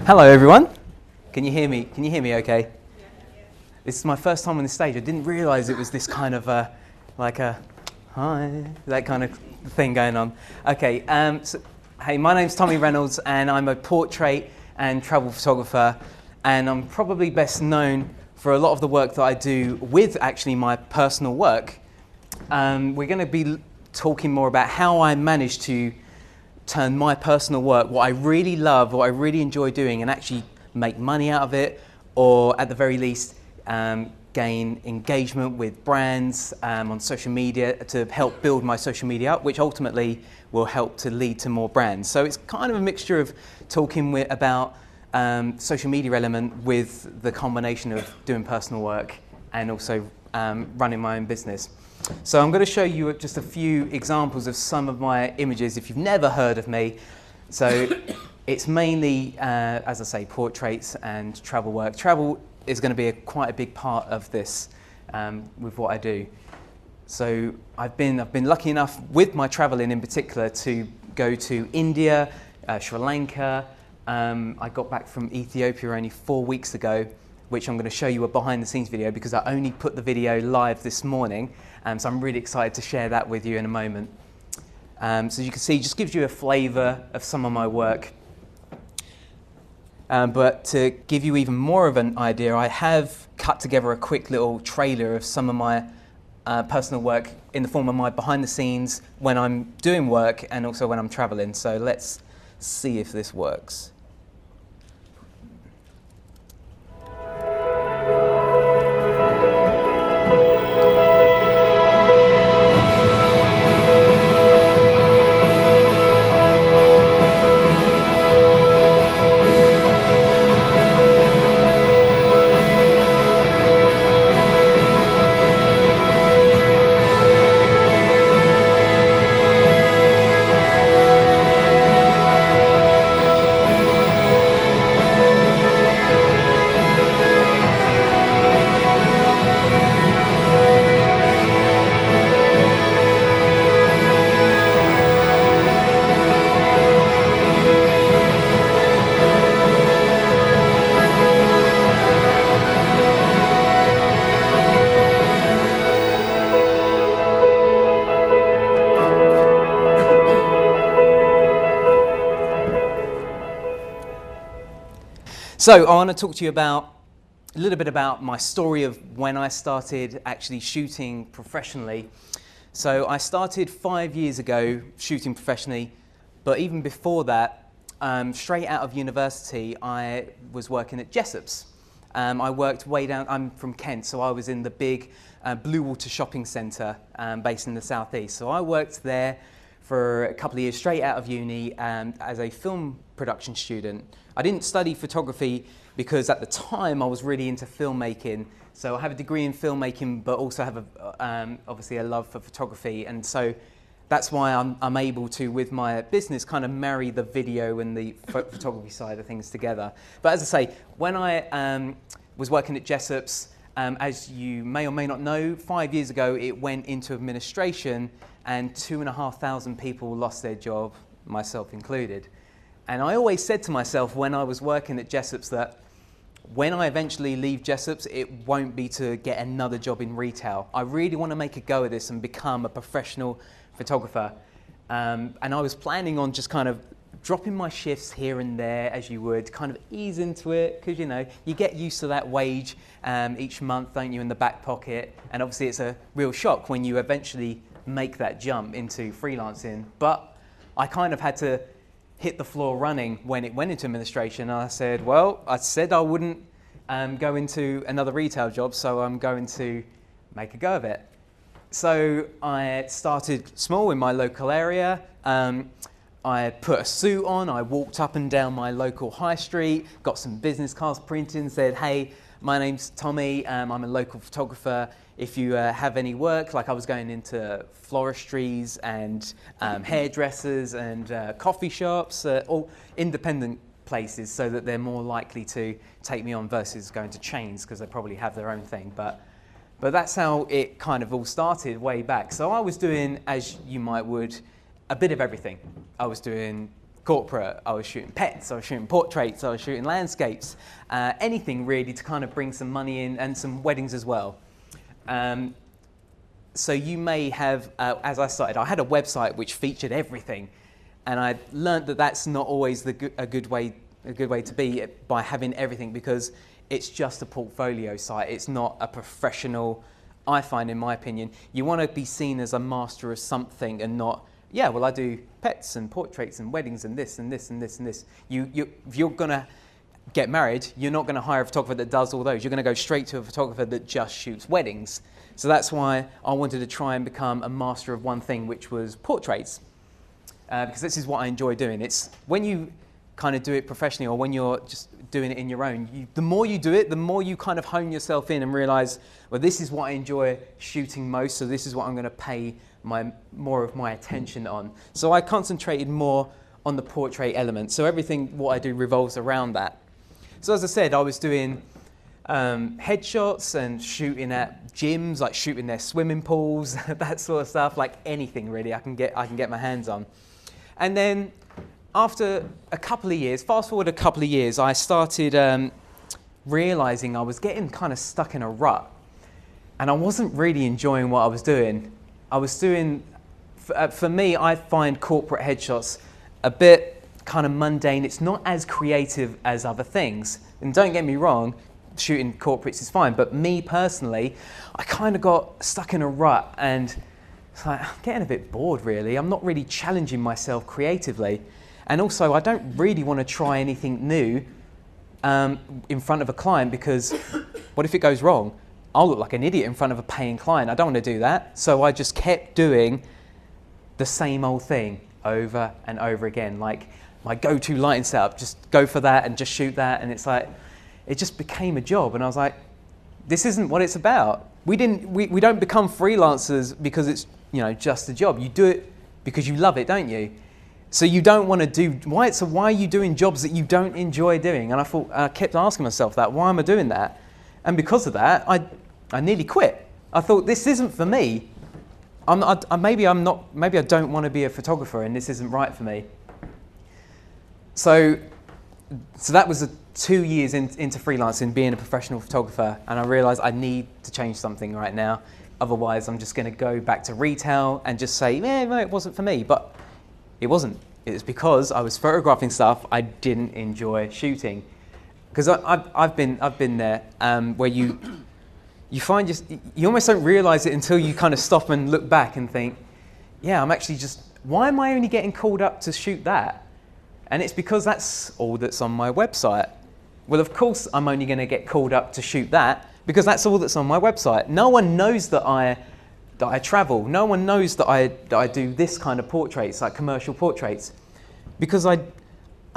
Hello everyone. Can you hear me? Can you hear me okay? Yeah. This is my first time on the stage. I didn't realise it was this kind of like a hi, that kind of thing going on. Okay, hey, my name's Tommy Reynolds and I'm a portrait and travel photographer, and I'm probably best known for a lot of the work that I do with actually my personal work. We're going to be talking more about how I managed to turn my personal work, what I really love, what I really enjoy doing, and actually make money out of it, or at the very least gain engagement with brands on social media to help build my social media up, which ultimately will help to lead to more brands. So it's kind of a mixture of talking about social media element with the combination of doing personal work and also running my own business. So I'm going to show you just a few examples of some of my images if you've never heard of me. So it's mainly, as I say, portraits and travel work. Travel is going to be quite a big part of this with what I do. So I've been lucky enough with my traveling in particular to go to India, Sri Lanka. I got back from Ethiopia only 4 weeks ago, which I'm going to show you a behind the scenes video because I only put the video live this morning. So I'm really excited to share that with you in a moment. So as you can see, just gives you a flavour of some of my work. But to give you even more of an idea, I have cut together a quick little trailer of some of my personal work in the form of my behind the scenes when I'm doing work and also when I'm travelling. So let's see if this works. So I want to talk to you about a little bit about my story of when I started actually shooting professionally. So I started 5 years ago shooting professionally, but even before that, straight out of university, I was working at Jessop's. I worked way down, I'm from Kent, so I was in the big Blue Water shopping centre based in the southeast. So I worked there for a couple of years straight out of uni as a film production student. I didn't study photography because at the time I was really into filmmaking. So I have a degree in filmmaking, but also have obviously a love for photography. And so that's why I'm able to, with my business, kind of marry the video and the photography side of things together. But as I say, when I was working at Jessop's, as you may or may not know, 5 years ago it went into administration and 2,500 people lost their job, myself included. And I always said to myself when I was working at Jessop's that when I eventually leave Jessop's, it won't be to get another job in retail. I really want to make a go of this and become a professional photographer. And I was planning on just kind of dropping my shifts here and there as you would, kind of ease into it, because you know, you get used to that wage each month, don't you, in the back pocket. And obviously it's a real shock when you eventually make that jump into freelancing. But I kind of had to hit the floor running when it went into administration. And I said, well, I said I wouldn't go into another retail job, so I'm going to make a go of it. So I started small in my local area. I put a suit on, I walked up and down my local high street, got some business cards printed and said, hey, my name's Tommy, I'm a local photographer. If you have any work, like I was going into floristries and hairdressers and coffee shops, all independent places so that they're more likely to take me on versus going to chains because they probably have their own thing. But that's how it kind of all started way back. So I was doing, as you might would, a bit of everything. I was doing corporate, I was shooting pets, I was shooting portraits, I was shooting landscapes, anything really to kind of bring some money in, and some weddings as well. So you may have, as I started, I had a website which featured everything, and I learned that that's not always a good way to be by having everything, because it's just a portfolio site. It's not a professional. I find, in my opinion, you want to be seen as a master of something, and not, yeah, well, I do pets and portraits and weddings and this and this and this and this. If you're going to get married, you're not going to hire a photographer that does all those. You're going to go straight to a photographer that just shoots weddings. So that's why I wanted to try and become a master of one thing, which was portraits, because this is what I enjoy doing. It's when you kind of do it professionally, or when you're just doing it in your own, the more you do it, the more you kind of hone yourself in and realize, well, this is what I enjoy shooting most, so this is what I'm going to pay more of my attention on. So I concentrated more on the portrait element. So everything what I do revolves around that. So as I said, I was doing headshots and shooting at gyms, like shooting their swimming pools, that sort of stuff, like anything really I can get my hands on. And then after a couple of years, fast forward a couple of years, I started realizing I was getting kind of stuck in a rut, and I wasn't really enjoying what I was doing. For me, I find corporate headshots a bit kind of mundane. It's not as creative as other things. And don't get me wrong, shooting corporates is fine, but me personally, I kind of got stuck in a rut, and it's like, I'm getting a bit bored really. I'm not really challenging myself creatively. And also, I don't really want to try anything new in front of a client, because what if it goes wrong? I'll look like an idiot in front of a paying client. I don't want to do that. So I just kept doing the same old thing over and over again. Like my go-to lighting setup, just go for that and just shoot that. And it's like, it just became a job. And I was like, this isn't what it's about. We don't become freelancers because it's, just a job. You do it because you love it, don't you? So you don't want to do, why are you doing jobs that you don't enjoy doing? And I kept asking myself that, why am I doing that? And because of that, I nearly quit. I thought, this isn't for me. Maybe I don't want to be a photographer, and this isn't right for me. So that was 2 years into freelancing, being a professional photographer, and I realized I need to change something right now. Otherwise, I'm just going to go back to retail and just say, no, it wasn't for me. But it wasn't. It was because I was photographing stuff I didn't enjoy shooting. Because I've been there, where you find you almost don't realize it until you kind of stop and look back and think, yeah, I'm actually why am I only getting called up to shoot that? And it's because that's all that's on my website. Well, of course I'm only going to get called up to shoot that because that's all that's on my website. No one knows that I travel. No one knows that I do this kind of portraits, like commercial portraits, because I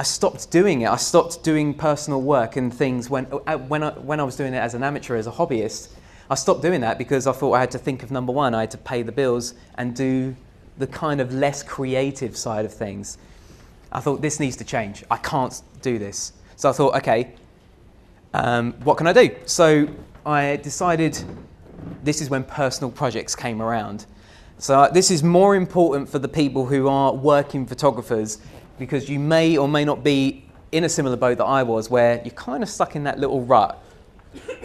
stopped doing it. I stopped doing personal work and things when I was doing it as an amateur, as a hobbyist. I stopped doing that because I thought I had to think of, number one, I had to pay the bills and do the kind of less creative side of things. I thought, this needs to change. I can't do this. So I thought, okay, what can I do? So I decided this is when personal projects came around. So this is more important for the people who are working photographers, because you may or may not be in a similar boat that I was, where you're kind of stuck in that little rut.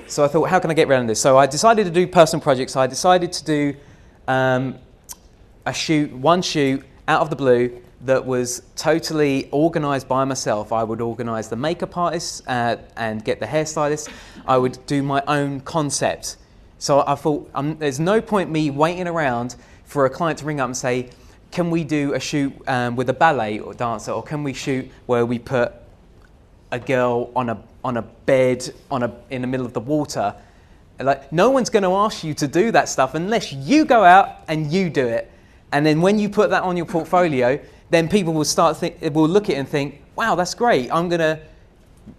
So I thought, how can I get around this? So I decided to do personal projects. I decided to do one shoot out of the blue that was totally organised by myself. I would organise the makeup artists and get the hairstylist. I would do my own concept. So I thought, there's no point me waiting around for a client to ring up and say, can we do a shoot with a ballet or dancer, or can we shoot where we put a girl on a bed in the middle of the water? Like, no one's going to ask you to do that stuff unless you go out and you do it. And then when you put that on your portfolio, then people will will look at it and think, wow, that's great. I'm going to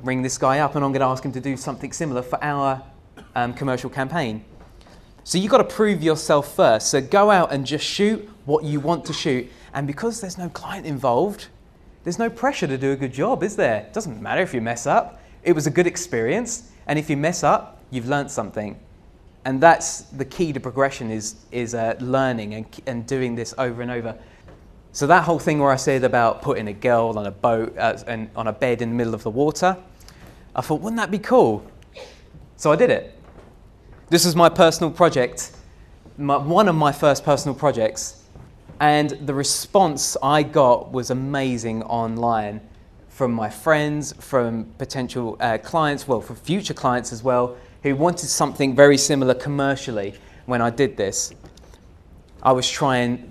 ring this guy up and I'm going to ask him to do something similar for our commercial campaign. So you've got to prove yourself first. So go out and just shoot what you want to shoot. And because there's no client involved, there's no pressure to do a good job, is there? It doesn't matter if you mess up. It was a good experience. And if you mess up, you've learned something. And that's the key to progression, is learning and doing this over and over. So that whole thing where I said about putting a girl on a boat and on a bed in the middle of the water, I thought, wouldn't that be cool? So I did it. This was my personal project, one of my first personal projects, and the response I got was amazing online from my friends, from potential clients, well, for future clients as well, who wanted something very similar commercially when I did this. I was trying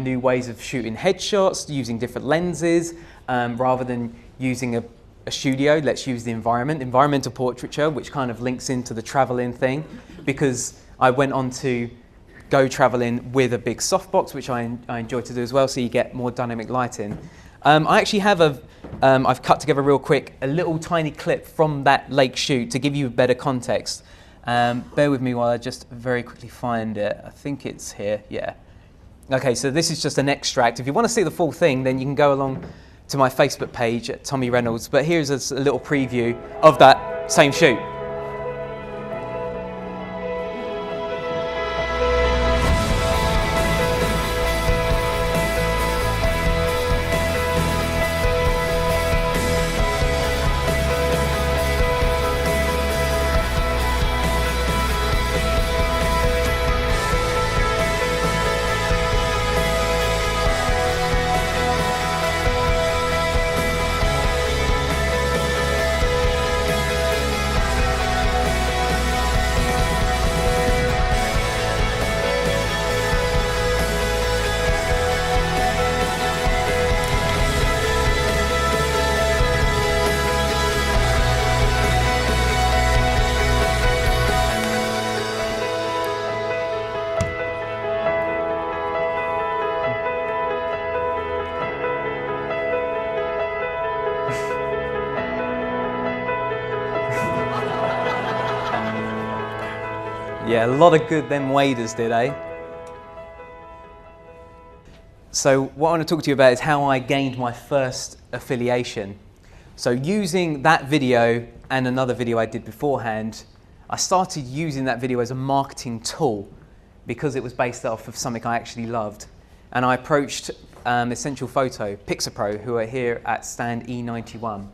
new ways of shooting headshots, using different lenses, rather than using a studio. Let's use the environmental portraiture, which kind of links into the traveling thing, because I went on to go traveling with a big softbox, which I enjoy to do as well, so you get more dynamic lighting. I actually have I've cut together real quick a little tiny clip from that lake shoot to give you better context. Bear with me while I just very quickly find it. I think it's here, yeah. Okay, so this is just an extract. If you want to see the full thing, then you can go along to my Facebook page at Tommy Reynolds. But here's a little preview of that same shoot. Yeah, a lot of good them waders did, eh? So what I want to talk to you about is how I gained my first affiliation. So using that video and another video I did beforehand, I started using that video as a marketing tool because it was based off of something I actually loved. And I approached Essential Photo, Pixapro, who are here at stand E91.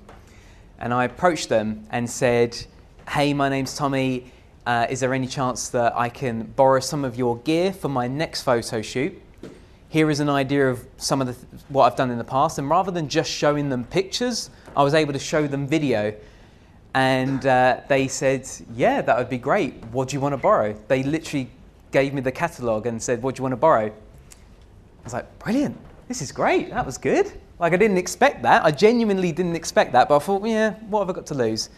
And I approached them and said, hey, my name's Tommy. Is there any chance that I can borrow some of your gear for my next photo shoot? Here is an idea of some of what I've done in the past. And rather than just showing them pictures, I was able to show them video. And they said, yeah, that would be great. What do you want to borrow? They literally gave me the catalogue and said, what do you want to borrow? I was like, brilliant. This is great. That was good. Like, I didn't expect that. I genuinely didn't expect that. But I thought, yeah, what have I got to lose?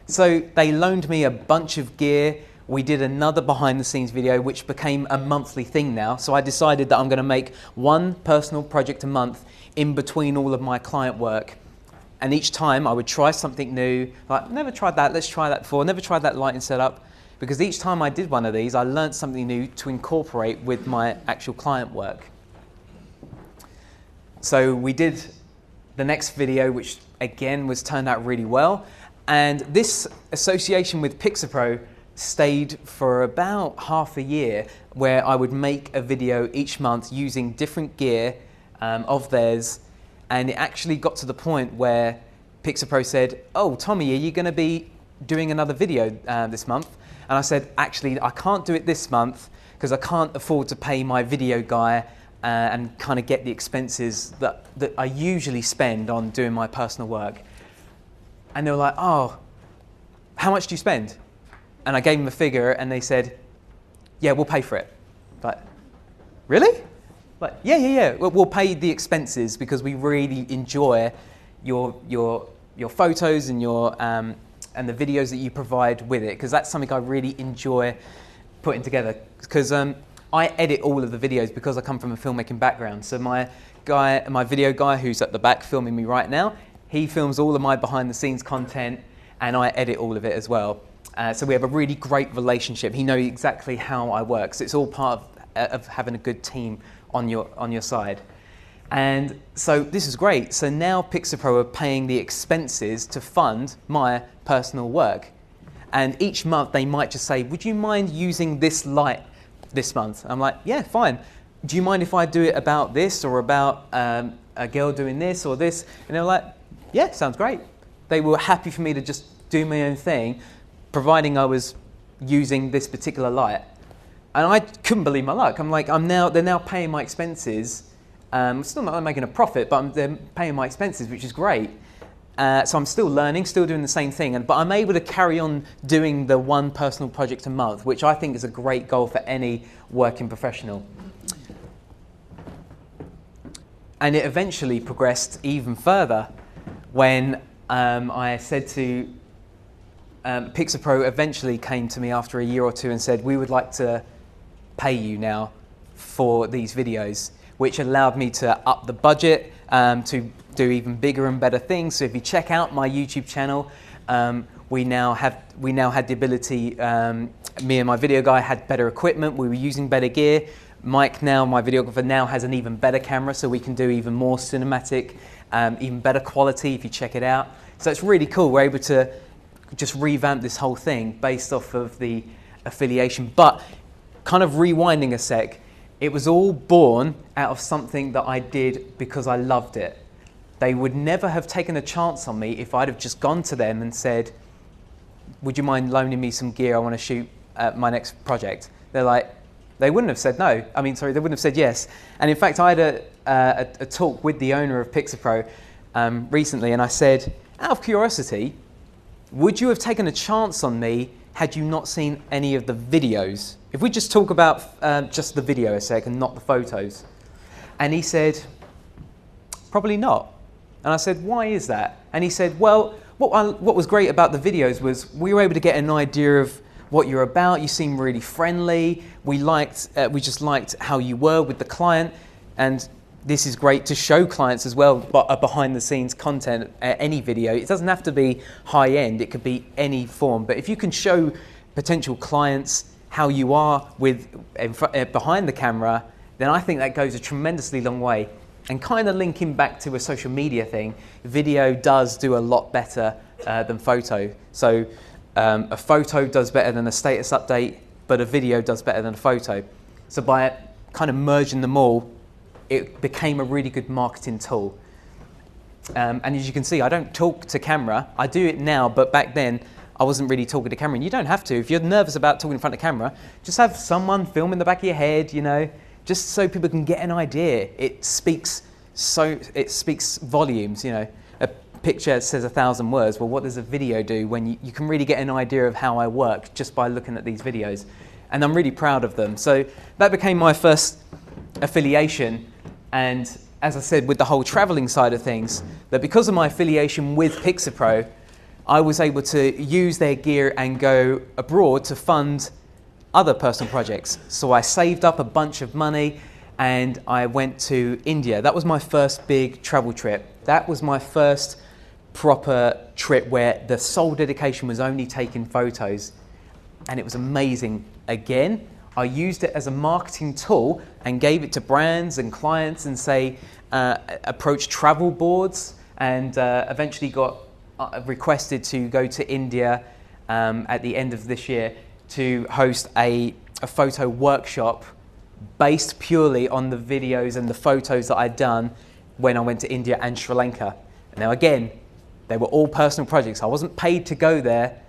So they loaned me a bunch of gear. We did another behind the scenes video, which became a monthly thing now. So I decided that I'm going to make one personal project a month in between all of my client work. And each time I would try something new, like, never tried that, let's try that before, never tried that lighting setup. Because each time I did one of these, I learned something new to incorporate with my actual client work. So we did the next video, which again turned out really well. And this association with Pixapro stayed for about half a year, where I would make a video each month using different gear of theirs. And it actually got to the point where Pixapro said, oh, Tommy, are you going to be doing another video this month? And I said, actually, I can't do it this month because I can't afford to pay my video guy and kind of get the expenses that I usually spend on doing my personal work. And they were like, oh, how much do you spend? And I gave them a figure and they said, yeah, we'll pay for it. But, really? Like, yeah. We'll pay the expenses because we really enjoy your photos and and the videos that you provide with it, because that's something I really enjoy putting together. Because I edit all of the videos because I come from a filmmaking background. So my video guy who's at the back filming me right now, he films all of my behind the scenes content and I edit all of it as well. So we have a really great relationship. He knows exactly how I work. So it's all part of having a good team on your side. And so this is great. So now Pixapro are paying the expenses to fund my personal work. And each month they might just say, would you mind using this light this month? I'm like, yeah, fine. do you mind if I do it about this or about a girl doing this or this? And they were like, yeah, sounds great. They were happy for me to just do my own thing, providing I was using this particular light. And I couldn't believe my luck. I'm like, they're now paying my expenses. Still not making a profit, but they're paying my expenses, which is great. So I'm still learning, still doing the same thing, but I'm able to carry on doing the one personal project a month, which I think is a great goal for any working professional. And it eventually progressed even further when I said to Pixapro eventually came to me after a year or two and said, we would like to pay you now for these videos, which allowed me to up the budget, to do even bigger and better things. So if you check out my YouTube channel, we now had the ability, me and my video guy had better equipment, we were using better gear. Mike now, my videographer, now has an even better camera, so we can do even more cinematic, even better quality if you check it out. So it's really cool. We're able to just revamp this whole thing based off of the affiliation. But kind of rewinding a sec, it was all born out of something that I did because I loved it. They would never have taken a chance on me if I'd have just gone to them and said, would you mind loaning me some gear? I want to shoot my next project. They're like, they wouldn't have said no. I mean, sorry, they wouldn't have said yes. And in fact, I had a talk with the owner of Pixapro recently, and I said, out of curiosity, would you have taken a chance on me had you not seen any of the videos? If we just talk about just the video a sec and not the photos. And he said, probably not. And I said, why is that? And he said, well, what was great about the videos was we were able to get an idea of what you're about. You seem really friendly. We just liked how you were with the client. And this is great to show clients as well, but behind the scenes content, any video. It doesn't have to be high end. It could be any form. But if you can show potential clients how you are behind the camera, then I think that goes a tremendously long way. And kind of linking back to a social media thing, video does do a lot better than photo. So a photo does better than a status update, but a video does better than a photo. So by kind of merging them all, it became a really good marketing tool. And as you can see, I don't talk to camera. I do it now, but back then I wasn't really talking to camera. And you don't have to. If you're nervous about talking in front of camera, just have someone film in the back of your head, just so people can get an idea. It speaks volumes, A picture says 1,000 words. Well, what does a video do when you can really get an idea of how I work just by looking at these videos? And I'm really proud of them. So that became my first affiliation. And as I said, with the whole traveling side of things, that because of my affiliation with Pixapro, I was able to use their gear and go abroad to fund other personal projects. So I saved up a bunch of money and I went to India. That was my first big travel trip. That was my first proper trip where the sole dedication was only taking photos. And it was amazing. Again, I used it as a marketing tool and gave it to brands and clients and approached travel boards and eventually got requested to go to India at the end of this year to host a photo workshop based purely on the videos and the photos that I'd done when I went to India and Sri Lanka. Now again, they were all personal projects. I wasn't paid to go there,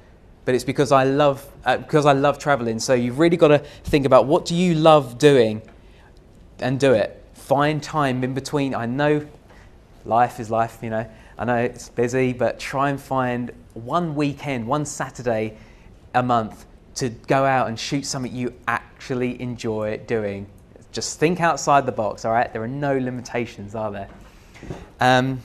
but it's because I love traveling. So you've really got to think about what do you love doing and do it. Find time in between. I know life is life, I know it's busy, but try and find one weekend, one Saturday a month to go out and shoot something you actually enjoy doing. Just think outside the box, all right? There are no limitations, are there? And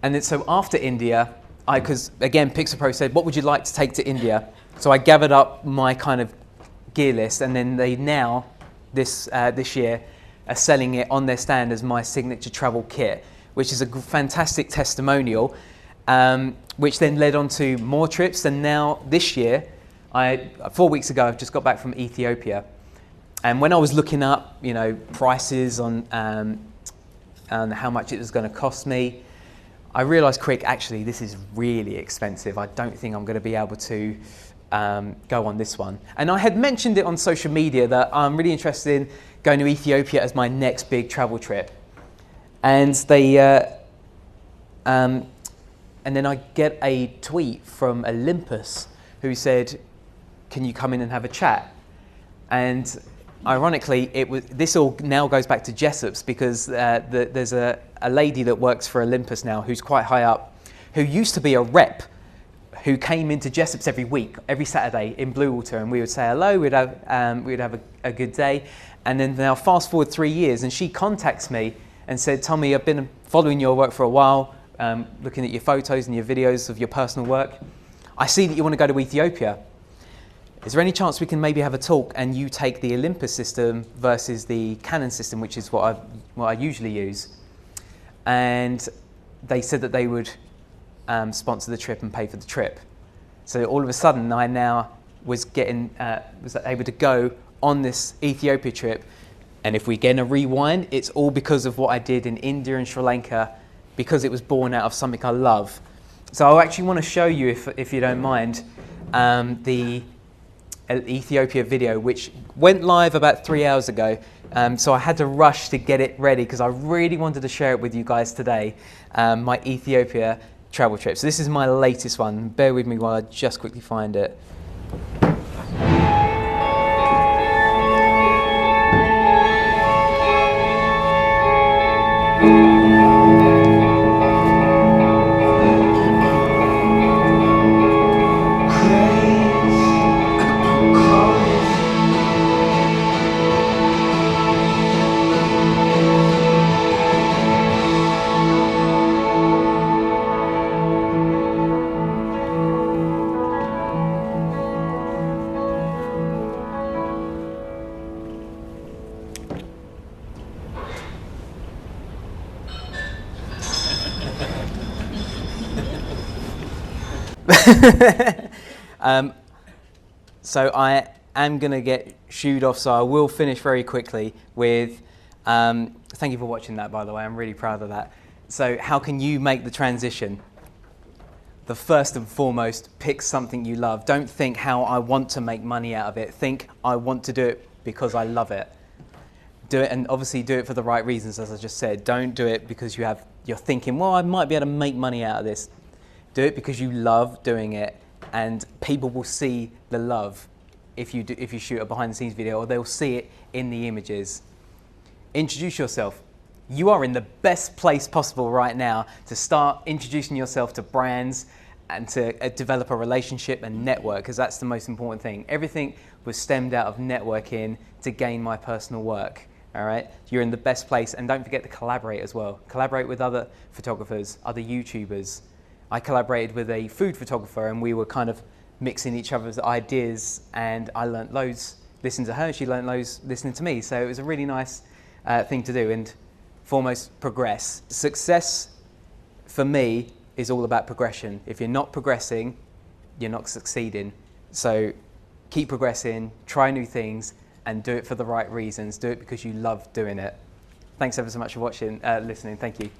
then so after India, because again, Pixapro said, what would you like to take to India? So I gathered up my kind of gear list, and then they now, this year, are selling it on their stand as my signature travel kit, which is a fantastic testimonial, which then led on to more trips. And now this year, 4 weeks ago, I've just got back from Ethiopia. And when I was looking up, prices on how much it was going to cost me, I realised quick, actually, this is really expensive. I don't think I'm going to be able to go on this one. And I had mentioned it on social media that I'm really interested in going to Ethiopia as my next big travel trip. And and then I get a tweet from Olympus who said, "Can you come in and have a chat?" And ironically, this all now goes back to Jessup's, because there's a lady that works for Olympus now who's quite high up, who used to be a rep, who came into Jessup's every week, every Saturday in Bluewater, and we would say hello, we'd have a good day. And then now fast forward 3 years, and she contacts me and said, "Tommy, I've been following your work for a while, looking at your photos and your videos of your personal work. I see that you want to go to Ethiopia. Is there any chance we can maybe have a talk and you take the Olympus system versus the Canon system, which is what I usually use?" And they said that they would sponsor the trip and pay for the trip. So all of a sudden, I now was able to go on this Ethiopia trip. And if we're going to rewind, it's all because of what I did in India and Sri Lanka, because it was born out of something I love. So I actually want to show you, if you don't mind, the Ethiopia video, which went live about 3 hours ago. So I had to rush to get it ready because I really wanted to share it with you guys today, my Ethiopia travel trip. So this is my latest one. Bear with me while I just quickly find it. So I am going to get shooed off, so I will finish very quickly with, thank you for watching that, by the way, I'm really proud of that. So how can you make the transition? The first and foremost, pick something you love. Don't think how I want to make money out of it. Think I want to do it because I love it. Do it, and obviously do it for the right reasons, as I just said. Don't do it because you're thinking, well, I might be able to make money out of this. Do it because you love doing it, and people will see the love if you shoot a behind-the-scenes video, or they'll see it in the images. Introduce yourself. You are in the best place possible right now to start introducing yourself to brands and to develop a relationship and network, because that's the most important thing. Everything was stemmed out of networking to gain my personal work. All right, you're in the best place, and don't forget to collaborate as well. Collaborate with other photographers, other YouTubers. I collaborated with a food photographer, and we were kind of mixing each other's ideas, and I learnt loads listening to her. She learnt loads listening to me. So it was a really nice thing to do. And foremost, progress. Success for me is all about progression. If you're not progressing, you're not succeeding. So keep progressing, try new things, and do it for the right reasons. Do it because you love doing it. Thanks ever so much for watching, listening. Thank you.